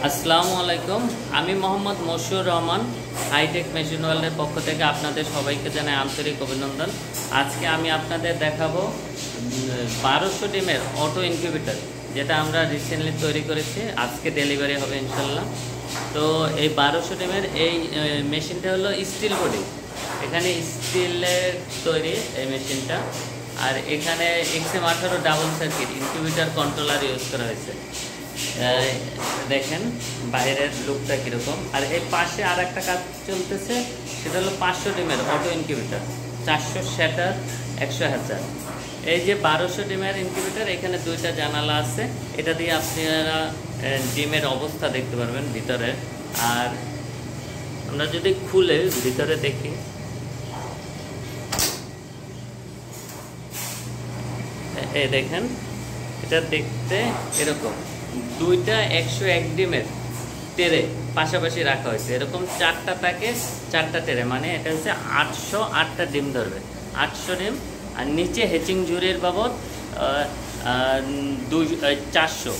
আসসালামু আলাইকুম। আমি মোহাম্মদ মশিউর রহমান, হাইটেক মেশিন ওয়ার্ল্ডের পক্ষ থেকে আপনাদের সবাইকে জানাই আন্তরিক অভিনন্দন। আজকে আমি আপনাদের দেখাবো 1200 ডিমের অটো ইনকিউবেটর, যেটা আমরা রিসেন্টলি তৈরি করেছি। আজকে ডেলিভারি হবে ইনশাল্লাহ। তো এই 1200 ডিমের এই মেশিনটা হলো স্টিল বডি, এখানে স্টিলের তৈরি এই মেশিনটা। আর এখানে XM18 double circuit incubator controller use করা হয়েছে। দেখেন বাইরের লুকটা কীরকম। আর এই পাশে আর একটা কাজ চলতেছে, সেটা হলো 500 ডিমের অটো ইনকিউবেটর, 400 শ্যাটার, 100 হ্যাচার। এই যে 1200 ডিমের ইনকিউবেটর, এখানে দুইটা জানালা আছে, এটা দিয়ে আপনারা ডিমের অবস্থা দেখতে পারবেন ভিতরে। আর আমরা যদি খুলে ভিতরে দেখি, এই দেখেন এটা দেখতে এরকম। দুইটা 101 ডিমের টেরে পাশাপাশি রাখা হয়েছে, এরকম 4টা প্যাকে 4টা টেরে, মানে এটা হচ্ছে 808টা ডিম ধরবে, 800 ডিম। আর নিচে হেচিং ঝুড়ির বাবদ 400,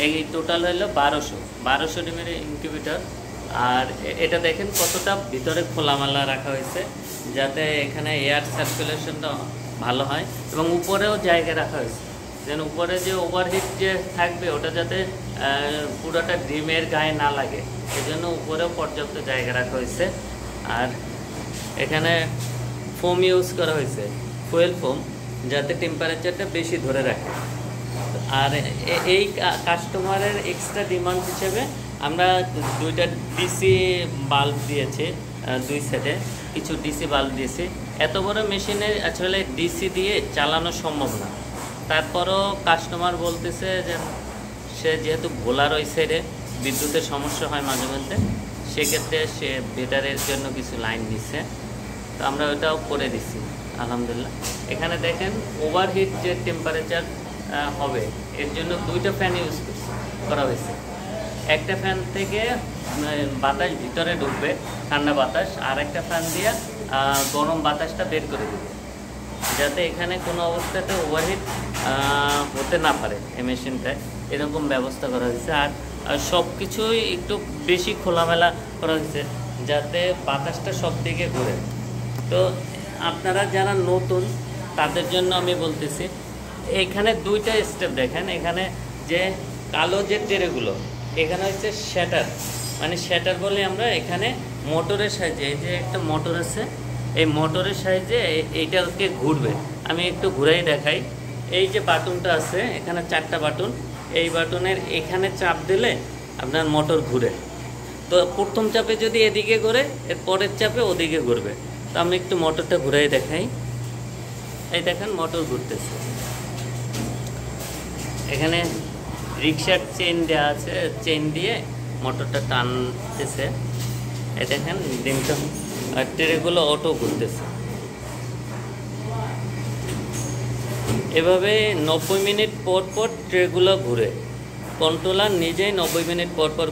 এই টোটাল হলো 1200 ডিমের ইনকিউবেটর। আর এটা দেখেন কতটা ভিতরে খোলামেলা রাখা হয়েছে, যাতে এখানে এয়ার সার্কুলেশনটা ভালো হয়, এবং উপরেও জায়গা রাখা হয়েছে, যেন উপরে যে ওভারহিট যে থাকবে ওটা যাতে পুরোটা ডিমের গায়ে না লাগে, সেজন্য উপরেও পর্যাপ্ত জায়গা রাখা হয়েছে। আর এখানে ফোম ইউজ করা হয়েছে, ফুয়েল ফোম, যাতে টেম্পারেচারটা বেশি ধরে রাখে। আর এই কাস্টমারের এক্সট্রা ডিমান্ড হিসেবে আমরা দুইটা ডিসি বাল্ব দিয়েছি, দুই সাইডে কিছু ডিসি বাল্ব দিয়েছি। এত বড় মেশিনে আসলে ডিসি দিয়ে চালানো সম্ভব না, তারপরও কাস্টমার বলতেছে যে সে যেহেতু ভোলার ওই সাইডে বিদ্যুতের সমস্যা হয় মাঝে মধ্যে, সেক্ষেত্রে সে বেটারের জন্য কিছু লাইন দিচ্ছে, তো আমরা ওটাও করে দিচ্ছি আলহামদুলিল্লাহ। এখানে দেখেন ওভারহিট যে টেম্পারেচার হবে, এর জন্য দুইটা ফ্যান ইউজ করা হয়েছে। একটা ফ্যান থেকে বাতাস ভিতরে ঢুকবে, ঠান্ডা বাতাস, আর একটা ফ্যান দিয়ে গরম বাতাসটা বের করে দেবে, যাতে এখানে কোনো অবস্থাতে ওভারহিট হতে না পারে এই মেশিনটায়, এরকম ব্যবস্থা করা হয়েছে। আর সব কিছুই একটু বেশি খোলামেলা করা হয়েছে, যাতে বাতাসটা সব দিকে ঘুরে। তো আপনারা যারা নতুন তাদের জন্য আমি বলতেছি, এখানে দুইটা স্টেপ দেখেন। এখানে যে কালো যে টেরেগুলো, এখানে হচ্ছে শ্যাটার, মানে শ্যাটার বলে আমরা। এখানে মোটরের সাহায্যে, এই যে একটা মোটর আছে, এই মোটরের সাহায্যে এইটাকে ঘুরবে। আমি একটু ঘুরেই দেখাই। এই যে বাটনটা আছে, এখানে 4টা বাটন, এই বাটনের এখানে চাপ দিলে আপনার মোটর ঘুরে। তো প্রথম চাপে যদি এদিকে ঘুরে, এর পরের চাপে ওদিকে ঘুরবে। তো আমি একটু মোটরটা ঘুরেই দেখাই। এই দেখেন মোটর ঘুরতেছে। এখানে রিক্সার চেন দেওয়া আছে, চেন দিয়ে মোটরটা টানতেছে। এই দেখেন ডিমটা, আর ট্রেগুলো অটো ঘুরতেছে। এভাবে 90 মিনিট পর পর ট্রেগুলো ঘুরে, কন্ট্রোলার নিজেই 90 মিনিট পর পর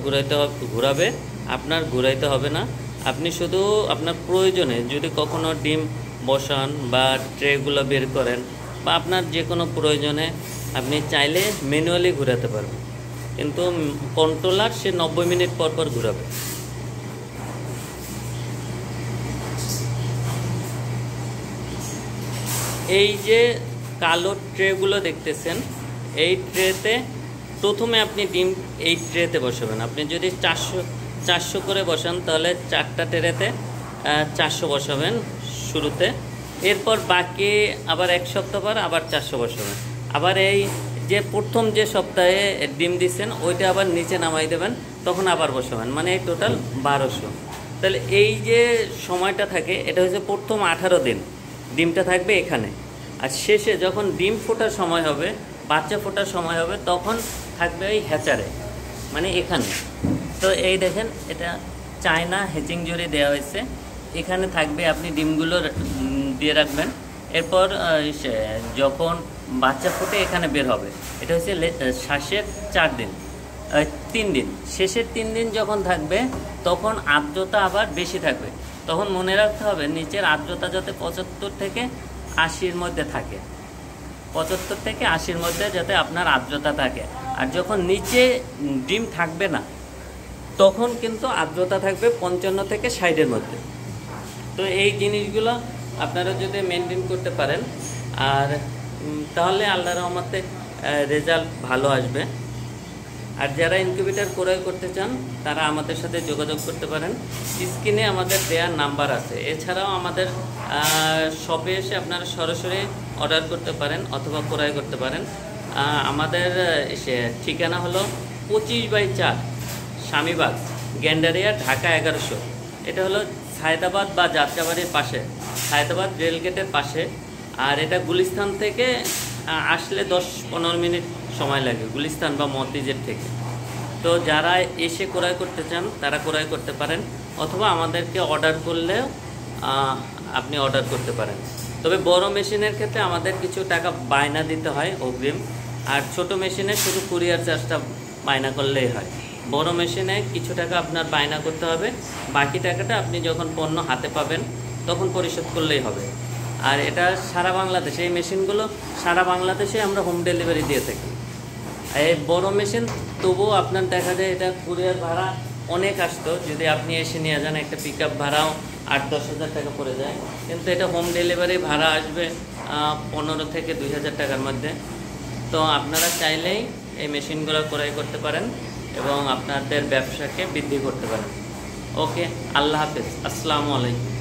ঘুরাবে, আপনার ঘুরাইতে হবে না। আপনি শুধু আপনার প্রয়োজনে যদি কখনো ডিম বসান বা ট্রেগুলো বের করেন, বা আপনার যে কোনো প্রয়োজনে আপনি চাইলে ম্যানুয়ালি ঘুরাতে পারবেন, কিন্তু কন্ট্রোলার সে 90 মিনিট পর পর ঘুরাবে। এই যে কালো ট্রেগুলো দেখতেছেন, এই ট্রেতে প্রথমে আপনি ডিম এই ট্রেতে বসাবেন। আপনি যদি 400 করে বসান, তাহলে 4টা ট্রেতে 400 বসাবেন শুরুতে। এরপর বাকি আবার 1 সপ্তাহ পর আবার 400 বসাবেন। আবার এই যে প্রথম যে সপ্তাহে ডিম দিচ্ছেন, ওইটা আবার নিচে নামাই দেবেন, তখন আবার বসাবেন, মানে এই টোটাল 1200। তাহলে এই যে সময়টা থাকে, এটা হচ্ছে প্রথম 18 দিন ডিমটা থাকবে এখানে। আর শেষে যখন ডিম ফোটার সময় হবে, বাচ্চা ফোটার সময় হবে, তখন থাকবে এই হ্যাচারে, মানে এখানে। তো এই দেখেন, এটা চায়না হেচিং জড়ি দেওয়া হয়েছে, এখানে থাকবে। আপনি ডিমগুলো দিয়ে রাখবেন, এরপর যখন বাচ্চা ফোটে এখানে বের হবে। এটা হচ্ছে শ্বাসের 3 দিন, শেষের 3 দিন যখন থাকবে, তখন আর্দ্রতা আবার বেশি থাকবে। তখন মনে রাখতে হবে নিচের আর্দ্রতা যাতে 75 থেকে 80-র মধ্যে থাকে, 75 থেকে 80-র মধ্যে যাতে আপনার আর্দ্রতা থাকে। আর যখন নিচে ডিম থাকবে না, তখন কিন্তু আর্দ্রতা থাকবে 55 থেকে 60-এর মধ্যে। তো এই জিনিসগুলো আপনারা যদি মেনটেন করতে পারেন আর তাহলে আল্লাহর রহমতে রেজাল্ট ভালো আসবে। আর যারা ইনকিউবেটর ক্রয় করতে চান তারা আমাদের সাথে যোগাযোগ করতে পারেন, স্ক্রিনে আমাদের দেওয়ার নাম্বার আছে। এছাড়াও আমাদের শপে এসে আপনারা সরাসরি অর্ডার করতে পারেন অথবা ক্রয় করতে পারেন। আমাদের ঠিকানা হলো 25/4 স্বামীবাগ, গ্যান্ডারিয়া, ঢাকা 1100। এটা হলো সায়দাবাদ বা যাত্রাবাড়ির পাশে, সায়দাবাদ রেলগেটের পাশে। আর এটা গুলিস্তান থেকে আসলে 10-15 মিনিট সময় লাগে, গুলিস্তান বা মতিঝিল থেকে। তো যারা এসে ক্রয় করতে চান তারা ক্রয় করতে পারেন অথবা আমাদেরকে অর্ডার করলেও আপনি অর্ডার করতে পারেন। তবে বড় মেশিনের ক্ষেত্রে আমাদের কিছু টাকা বায়না দিতে হয় অগ্রিম, আর ছোট মেশিনে শুধু কুরিয়ার চার্জটা বায়না করলেই হয়। বড় মেশিনে কিছু টাকা আপনার বায়না করতে হবে, বাকি টাকাটা আপনি যখন পণ্য হাতে পাবেন তখন পরিশোধ করলেই হবে। আর এটা সারা বাংলাদেশে, এই মেশিনগুলো সারা বাংলাদেশে আমরা হোম ডেলিভারি দিয়ে থাকি। এই বড় মেশিন তবুও আপনার দেখা যায় এটা কুরিয়ার ভাড়া অনেক আসতো, যদি আপনি এসে নিয়ে যান একটা পিক আপ ভাড়াও 8-10 হাজার টাকা পড়ে যায়। কিন্তু এটা হোম ডেলিভারি ভাড়া আসবে 15 থেকে 2000 টাকার মধ্যে। তো আপনারা চাইলেই এই মেশিনগুলো ক্রয় করতে পারেন এবং আপনাদের ব্যবসাকে বৃদ্ধি করতে পারেন। ওকে, আল্লাহ হাফেজ, আসসালামু আলাইকুম।